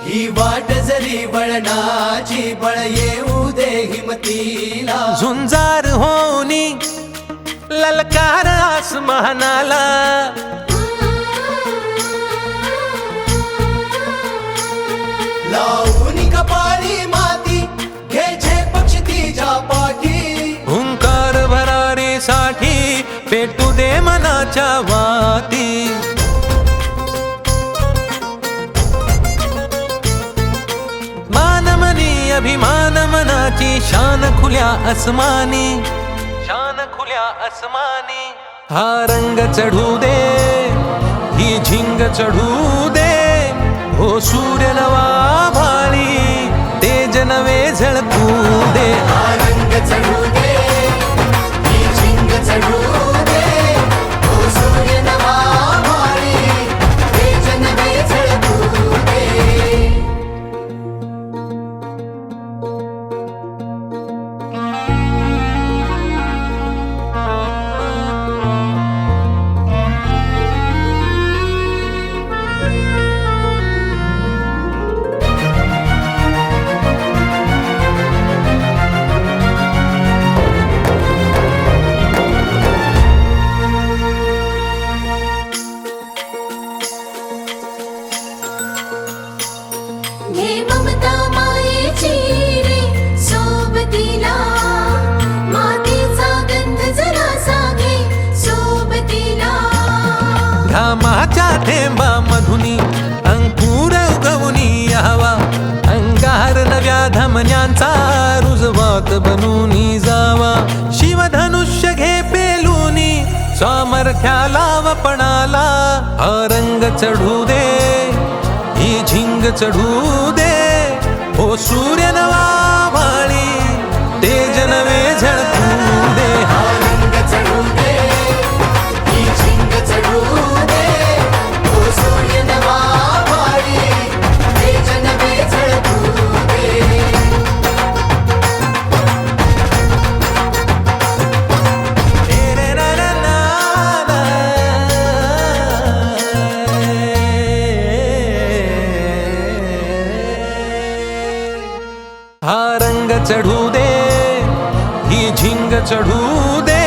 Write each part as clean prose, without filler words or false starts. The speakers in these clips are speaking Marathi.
ही वाट जरी वळणाची बळ येऊ दे हिमतीला झुंजार होनी ललकार आसमानाला लावून कपाळी माती घे पक्ष तिच्या पाठी हुंकार भरारीसाठी पेटू दे मनाच्या वाती मानमनी अभिमान मनाची शान खुल्या आसमानी शान खुल्या आसमानी हा रंग चढू दे ही झिंग चढू दे हो सूर्य नवा भाळी तेज नवे झळकू दे हा रंग चढू दे ही झिंग चढू दे ओ सूर्य नवा भाळी तेज नवे झळकू दे घे ममता मायेची रे सोबतीला मातीचा गंध जरासा घे सोबतीला घामाच्या थेंबा मधुनी अंकुर उगवूनी यावा अंगार नव्या धमन्यांचा रुजवात बनूनी जावा शिवधनुष्य घे पेलूनी सामर्थ्याला वपणाला हा रंग चढू दे ही झिंग चढू दे हो सूर्य नवा भाळी तेज नवे झळकू दे हा रंग चढू दे ही झिंग चढू दे ओ सूर्य नवा भाळी तेज नवे झळकू दे हा रंग चढू दे ही झिंग चढू दे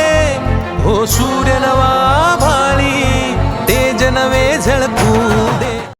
हो सूर्य नवा भाळी तेज नवे झळकू